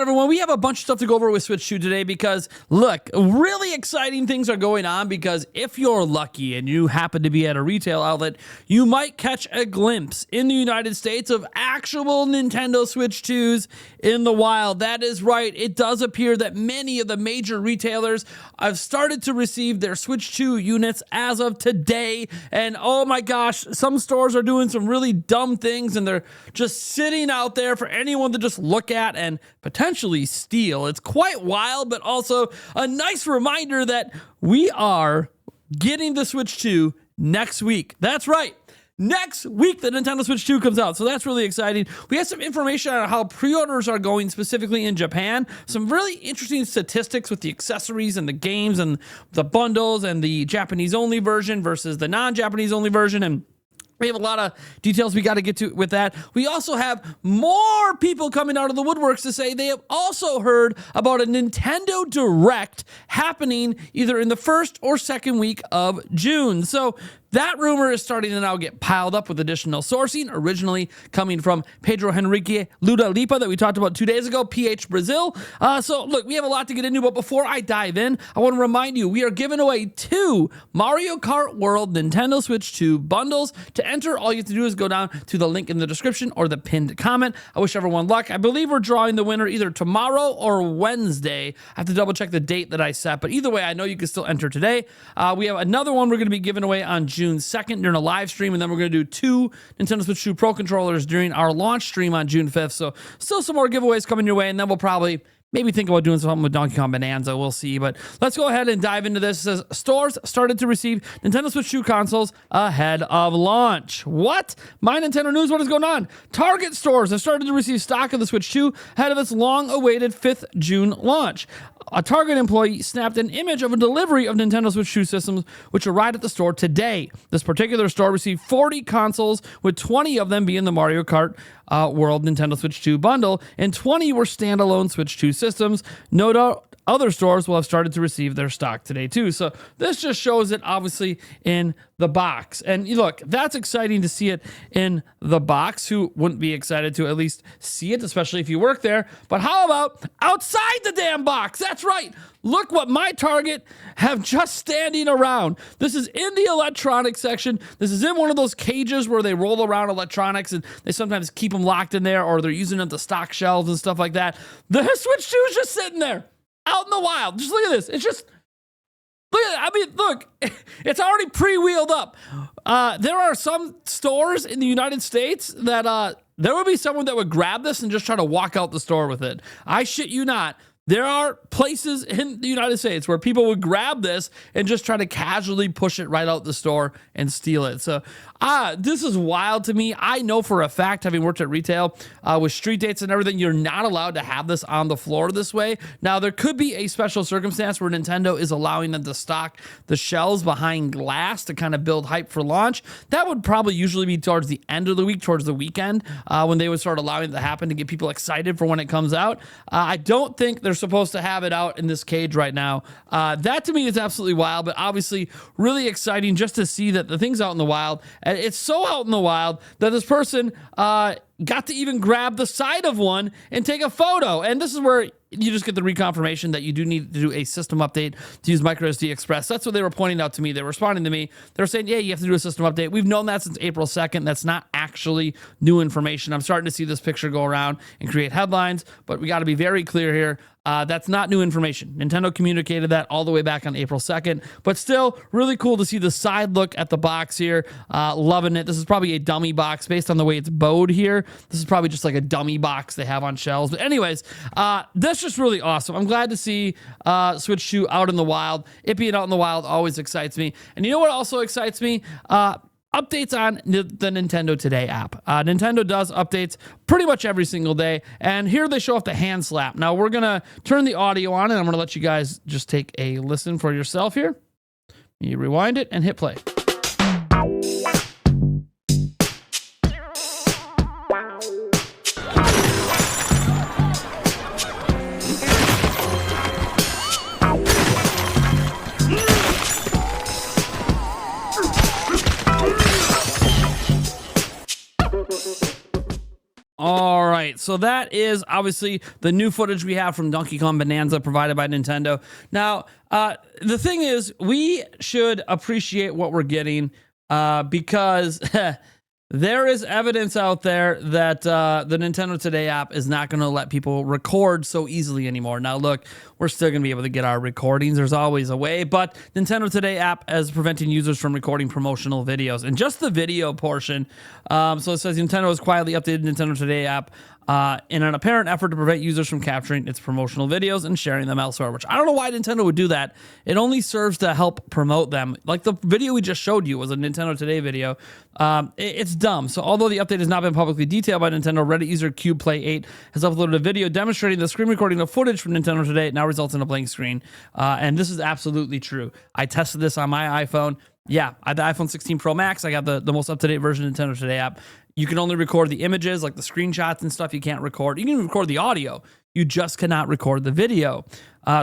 everyone, we have a bunch of stuff to go over with Switch 2 today because, look, really exciting things are going on because if you're lucky and you happen to be at a retail outlet, you might catch a glimpse in the United States of actual Nintendo Switch 2s in the wild. That is right. It does appear that many of the major retailers have started to receive their Switch 2 units as of today. And oh my gosh, some stores are doing some really dumb things and they're just sitting out there for anyone to just look at and potentially steal. It's quite wild, but also a nice reminder that we are getting the Switch 2 next week. That's right. Next week, the Nintendo Switch 2 comes out, so that's really exciting. We have some information on how pre-orders are going specifically in Japan. Some really interesting statistics with the accessories and the games and the bundles and the Japanese-only version versus the non-Japanese-only version, and we have a lot of details we got to get to with that. We also have more people coming out of the woodworks to say they have also heard about a Nintendo Direct happening either in the first or second week of June. So that rumor is starting to now get piled up with additional sourcing, originally coming from Pedro Henrique Ludalipa that we talked about 2 days ago, PH Brazil. So look, we have a lot to get into, but before I dive in, I want to remind you, we are giving away 2 Mario Kart World Nintendo Switch 2 bundles. To enter, all you have to do is go down to the link in the description or the pinned comment. I wish everyone luck. I believe we're drawing the winner either tomorrow or Wednesday. I have to double check the date that I set, but either way, I know you can still enter today. We have another one we're going to be giving away on June 2nd during a live stream, and then we're going to do 2 Nintendo Switch 2 Pro controllers during our launch stream on June 5th. So still some more giveaways coming your way, and then we'll probably maybe think about doing something with Donkey Kong Bananza. We'll see. But let's go ahead and dive into this. It says stores started to receive Nintendo Switch 2 consoles ahead of launch. What? My Nintendo News, what is going on? Target stores have started to receive stock of the Switch 2 ahead of its long-awaited 5th June launch. A Target employee snapped an image of a delivery of Nintendo Switch 2 systems, which arrived at the store today. This particular store received 40 consoles, with 20 of them being the Mario Kart World Nintendo Switch 2 bundle, and 20 were standalone Switch 2 systems. No doubt other stores will have started to receive their stock today too. So this just shows it obviously in the box. And look, that's exciting to see it in the box. Who wouldn't be excited to at least see it, especially if you work there? But how about outside the damn box? That's right. Look what my Target have just standing around. This is in the electronics section. This is in one of those cages where they roll around electronics and they sometimes keep them locked in there, or they're using them to stock shelves and stuff like that. The Switch 2 is just sitting there out in the wild. Just look at this. It's just, look at it. I mean, look, it's already pre-wheeled up. There are some stores in the United States that there would be someone that would grab this and just try to walk out the store with it. I shit you not. There are places in the United States where people would grab this and just try to casually push it right out the store and steal it. So this is wild to me. I know for a fact, having worked at retail with street dates and everything, you're not allowed to have this on the floor this way. Now, there could be a special circumstance where Nintendo is allowing them to stock the shelves behind glass to kind of build hype for launch. That would probably usually be towards the end of the week, towards the weekend, when they would start allowing it to happen to get people excited for when it comes out. I don't think they're supposed to have it out in this cage right now. That to me is absolutely wild, but obviously really exciting just to see that the thing's out in the wild. And it's so out in the wild that this person got to even grab the side of one and take a photo. And this is where you just get the reconfirmation that you do need to do a system update to use microSD Express. That's what they were pointing out to me. They were responding to me. They were saying, yeah, you have to do a system update. We've known that since April 2nd. That's not actually new information. I'm starting to see this picture go around and create headlines, but we got to be very clear here. That's not new information. Nintendo communicated that all the way back on April 2nd, but still really cool to see the side look at the box here. Loving it. This is probably a dummy box based on the way it's bowed here. This is probably just like a dummy box they have on shelves. But anyways, that's just really awesome. I'm glad to see Switch 2 out in the wild. It being out in the wild always excites me. And you know what also excites me? Updates on the Nintendo Today app. Nintendo does updates pretty much every single day, and here they show off the hand slap. Now we're gonna turn the audio on, and I'm gonna let you guys just take a listen for yourself here. You rewind it and hit play. All right, so that is obviously the new footage we have from Donkey Kong Bonanza provided by Nintendo. Now, the thing is, we should appreciate what we're getting because there is evidence out there that the Nintendo Today app is not going to let people record so easily anymore. Now, look, we're still going to be able to get our recordings. There's always a way, but Nintendo Today app is preventing users from recording promotional videos. And just the video portion, so it says Nintendo has quietly updated Nintendo Today app in an apparent effort to prevent users from capturing its promotional videos and sharing them elsewhere, which I don't know why Nintendo would do that. It only serves to help promote them. Like the video we just showed you was a Nintendo Today video. It's dumb. So although the update has not been publicly detailed by Nintendo, Reddit user CubePlay8 has uploaded a video demonstrating the screen recording of footage from Nintendo Today. It now results in a blank screen. And this is absolutely true. I tested this on my iPhone. Yeah, I had the iPhone 16 Pro Max. I got the most up-to-date version of Nintendo Today app. You can only record the images, like the screenshots and stuff. You can't record. You can record the audio. You just cannot record the video.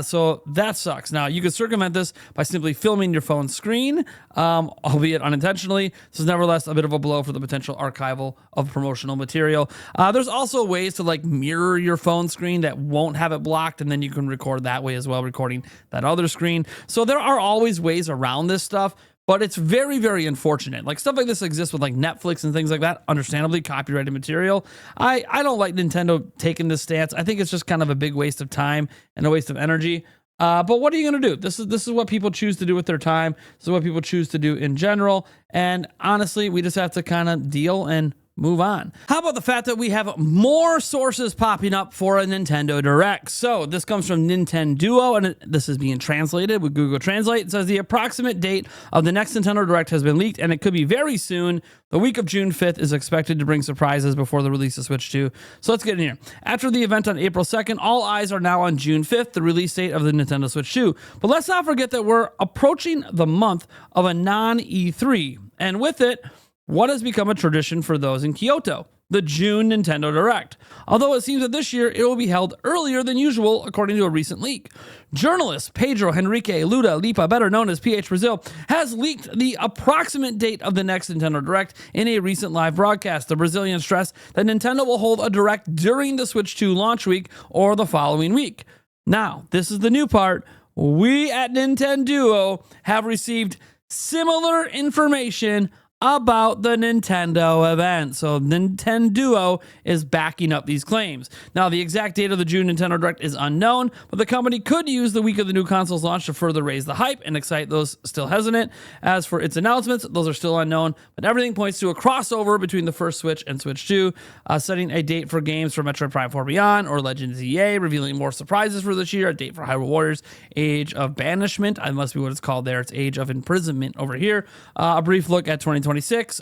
So that sucks. Now, you can circumvent this by simply filming your phone screen, albeit unintentionally. This is nevertheless a bit of a blow for the potential archival of promotional material. There's also ways to like mirror your phone screen that won't have it blocked, and then you can record that way as well, recording that other screen. So there are always ways around this stuff. But it's very, very unfortunate. Like stuff like this exists with like Netflix and things like that, understandably copyrighted material. I don't like Nintendo taking this stance. I think it's just kind of a big waste of time and a waste of energy. But what are you going to do? This is what people choose to do with their time. This is what people choose to do in general. And honestly, we just have to kind of deal and move on. How about the fact that we have more sources popping up for a Nintendo Direct? So this comes from Nintenduo, and this is being translated with Google Translate. It says the approximate date of the next Nintendo Direct has been leaked, and it could be very soon. The week of June 5th is expected to bring surprises before the release of Switch 2. So let's get in here. After the event on April 2nd, all eyes are now on June 5th, the release date of the Nintendo Switch 2. But let's not forget that we're approaching the month of a non-E3, and with it, what has become a tradition for those in Kyoto? The June Nintendo Direct. Although it seems that this year it will be held earlier than usual, according to a recent leak. Journalist Pedro Henrique Luda Lipa, better known as PH Brazil, has leaked the approximate date of the next Nintendo Direct in a recent live broadcast. The Brazilian stressed that Nintendo will hold a Direct during the Switch 2 launch week or the following week. Now, this is the new part. We at Nintenduo have received similar information about the Nintendo event. So Nintenduo is backing up these claims. Now, the exact date of the June Nintendo Direct is unknown, but the company could use the week of the new console's launch to further raise the hype and excite those still hesitant. As for its announcements, those are still unknown, but everything points to a crossover between the first Switch and Switch 2, setting a date for games for Metroid Prime 4 Beyond or Legends EA, revealing more surprises for this year, a date for Hyrule Warriors Age of Banishment. That must be what it's called there. It's Age of Imprisonment over here. A brief look at 2026.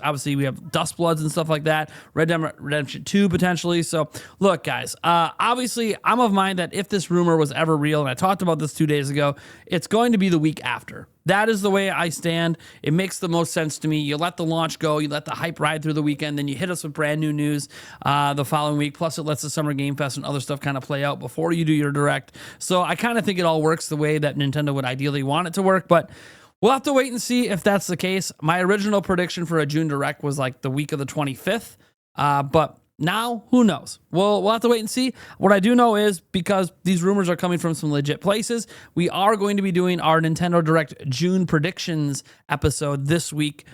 Obviously, we have Dust Bloods and stuff like that. Red Dead Redemption 2 potentially. So, look, guys, obviously, I'm of mind that if this rumor was ever real, and I talked about this 2 days ago, it's going to be the week after. That is the way I stand. It makes the most sense to me. You let the launch go. You let the hype ride through the weekend. Then you hit us with brand new news the following week. Plus, it lets the Summer Game Fest and other stuff kind of play out before you do your Direct. So I kind of think it all works the way that Nintendo would ideally want it to work. But we'll have to wait and see if that's the case. My original prediction for a June Direct was like the week of the 25th. But now, who knows? We'll have to wait and see. What I do know is, because these rumors are coming from some legit places, we are going to be doing our Nintendo Direct June predictions episode this week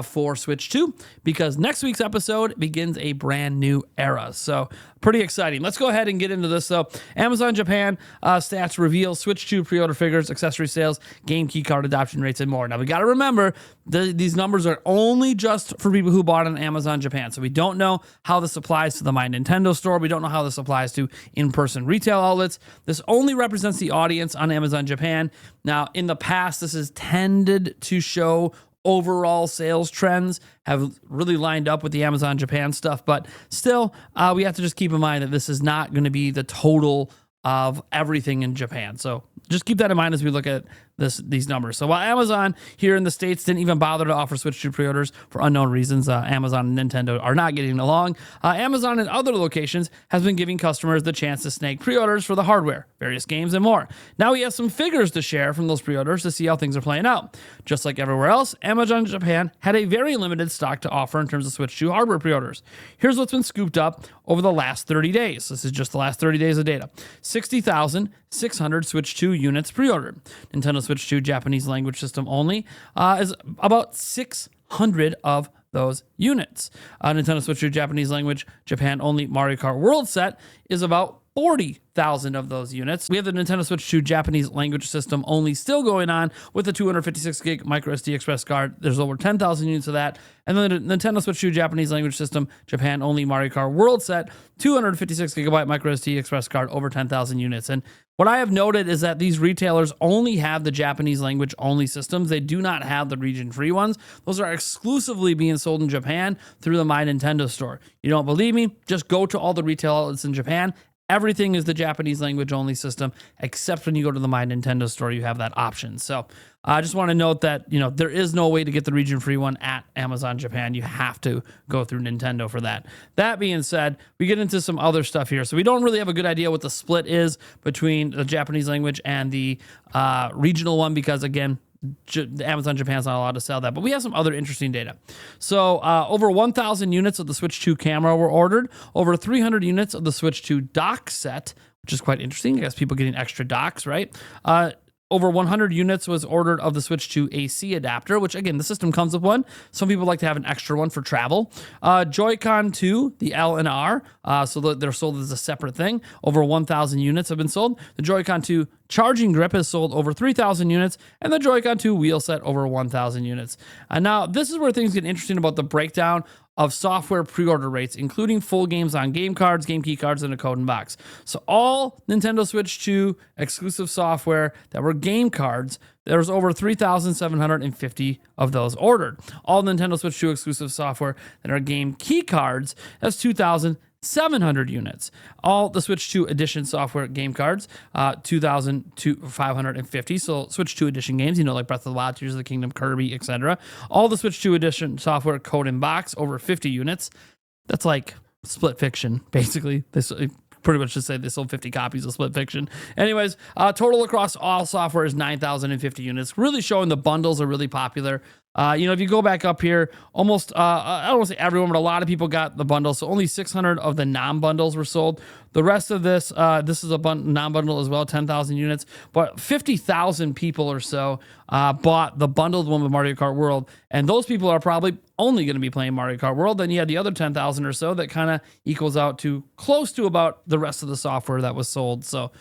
for Switch 2, because next week's episode begins a brand new era. So pretty exciting. Let's go ahead and get into this though. Amazon Japan stats reveal Switch 2 pre-order figures, accessory sales, game key card adoption rates, and more. Now we got to remember these numbers are only just for people who bought on Amazon Japan. So we don't know how this applies to the My Nintendo store. We don't know how this applies to in-person retail outlets. This only represents the audience on Amazon Japan. Now, in the past, this has tended to show overall sales trends have really lined up with the Amazon Japan stuff, but still, we have to just keep in mind that this is not going to be the total of everything in Japan. So just keep that in mind as we look at these numbers. So while Amazon here in the States didn't even bother to offer Switch 2 pre-orders for unknown reasons, Amazon and Nintendo are not getting along. Amazon in other locations has been giving customers the chance to snag pre-orders for the hardware, various games, and more. Now he has some figures to share from those pre-orders to see how things are playing out. Just like everywhere else, Amazon Japan had a very limited stock to offer in terms of Switch 2 hardware pre-orders. Here's what's been scooped up over the last 30 days. This is just the last 30 days of data. 60,600 Switch 2 units pre-ordered. Nintendo Switch 2 Japanese language system only is about 600 of those units. Nintendo Switch 2 Japanese language Japan only Mario Kart World set is about 40,000 of those units. We have the Nintendo Switch 2 Japanese language system only still going on with the 256 gig micro SD express card. There's over 10,000 units of that. And then the Nintendo Switch 2 Japanese language system Japan only Mario Kart World set, 256 gigabyte micro SD express card, over 10,000 units. And what I have noted is that these retailers only have the Japanese language only systems. They do not have the region free ones. Those are exclusively being sold in Japan through the My Nintendo store. You don't believe me? Just go to all the retail outlets in Japan. Everything is the Japanese language only system, except when you go to the My Nintendo store, you have that option. So I just want to note that, there is no way to get the region free one at Amazon Japan. You have to go through Nintendo for that. That being said, we get into some other stuff here. So we don't really have a good idea what the split is between the Japanese language and the regional one, because again, Amazon Japan's not allowed to sell that, but we have some other interesting data. So over 1,000 units of the Switch 2 camera were ordered, over 300 units of the Switch 2 dock set, which is quite interesting. I guess people getting extra docks, right? Over 100 units was ordered of the Switch 2 AC adapter, which again, the system comes with one. Some people like to have an extra one for travel. Joy-Con 2, the L and R, so they're sold as a separate thing. Over 1,000 units have been sold. The Joy-Con 2 charging grip has sold over 3,000 units, and the Joy-Con 2 wheel set over 1,000 units. Now, this is where things get interesting about the breakdown of software pre-order rates, including full games on game cards, game key cards, and a code and box. So all Nintendo Switch 2 exclusive software that were game cards, there's over 3,750 of those ordered. All Nintendo Switch 2 exclusive software that are game key cards, that's 2,700 units. All the Switch 2 edition software game cards, 2,550. So Switch 2 edition games, like Breath of the Wild, Tears of the Kingdom, Kirby, etc. All the Switch 2 edition software code and box, over 50 units. That's like Split Fiction, basically. This pretty much just say they sold 50 copies of Split Fiction. Anyways, total across all software is 9,050 units, really showing the bundles are really popular. If you go back up here, almost, I don't want to say everyone, but a lot of people got the bundle. So only 600 of the non-bundles were sold. The rest of this is a non-bundle as well, 10,000 units. But 50,000 people or so bought the bundled one with Mario Kart World. And those people are probably only going to be playing Mario Kart World. Then you had the other 10,000 or so that kind of equals out to close to about the rest of the software that was sold. So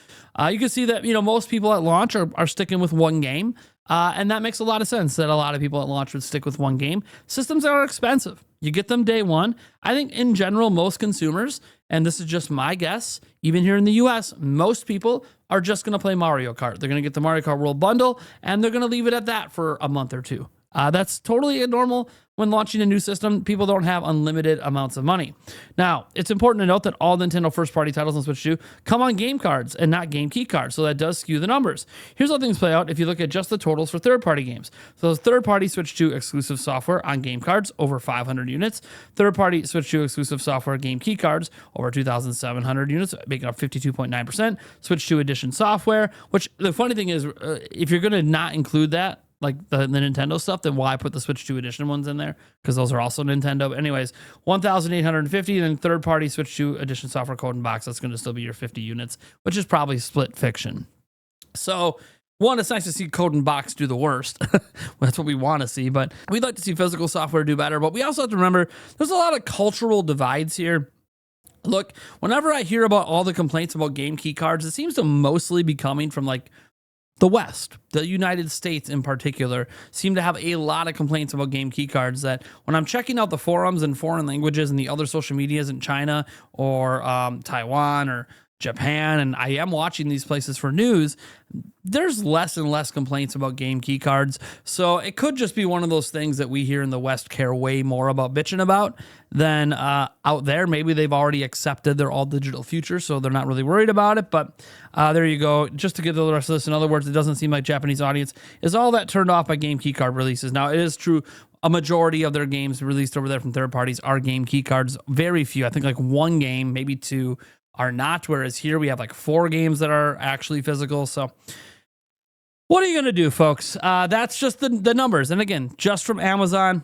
you can see that, most people at launch are sticking with one game. And that makes a lot of sense that a lot of people at launch would stick with one game. Systems are expensive. You get them day one. I think in general, most consumers, and this is just my guess, even here in the US, most people are just going to play Mario Kart. They're going to get the Mario Kart World bundle, and they're going to leave it at that for a month or two. That's totally normal when launching a new system. People don't have unlimited amounts of money. Now, it's important to note that all Nintendo first-party titles on Switch 2 come on game cards and not game key cards, so that does skew the numbers. Here's how things play out if you look at just the totals for third-party games. So those third-party Switch 2 exclusive software on game cards, over 500 units. Third-party Switch 2 exclusive software game key cards, over 2,700 units, making up 52.9%. Switch 2 edition software, which the funny thing is, if you're going to not include that, like the Nintendo stuff, then why put the Switch 2 edition ones in there? Because those are also Nintendo. But anyways, 1,850, and then third-party Switch 2 edition software code and box, that's going to still be your 50 units, which is probably Split Fiction. So, one, it's nice to see code and box do the worst. That's what we want to see, but we'd like to see physical software do better. But we also have to remember, there's a lot of cultural divides here. Look, whenever I hear about all the complaints about game key cards, it seems to mostly be coming from the West, the United States in particular, seem to have a lot of complaints about game key cards that when I'm checking out the forums in foreign languages and the other social medias in China or Taiwan or Japan, and I am watching these places for news, there's less and less complaints about game key cards. So it could just be one of those things that we here in the West care way more about bitching about than out there. Maybe they've already accepted their all digital future, so they're not really worried about it. But there you go. Just to get the rest of this, in other words, it doesn't seem like Japanese audience is all that turned off by game key card releases. Now, it is true, a majority of their games released over there from third parties are game key cards. Very few. I think like one game, maybe two, are not, whereas here we have like 4 games that are actually physical. So what are you going to do, folks? That's just the numbers. And again, just from Amazon,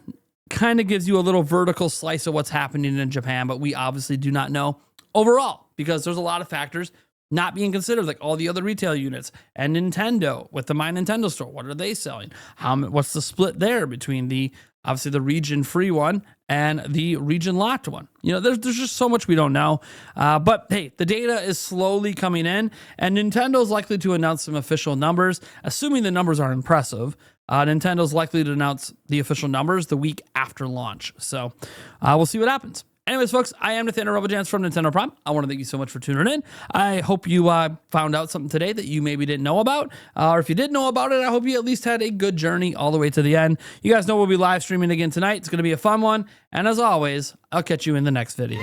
kind of gives you a little vertical slice of what's happening in Japan, but we obviously do not know overall because there's a lot of factors not being considered, like all the other retail units and Nintendo with the My Nintendo store. What are they selling? What's the split there between obviously the region free one and the region locked one? You know, there's just so much we don't know. But hey, the data is slowly coming in, and Nintendo is likely to announce some official numbers, assuming the numbers are impressive. Nintendo's likely to announce the official numbers the week after launch. So we'll see what happens. Anyways, folks, I am Nathaniel Robojans from Nintendo Prime. I want to thank you so much for tuning in. I hope you found out something today that you maybe didn't know about. Or if you did know about it, I hope you at least had a good journey all the way to the end. You guys know we'll be live streaming again tonight. It's going to be a fun one. And as always, I'll catch you in the next video.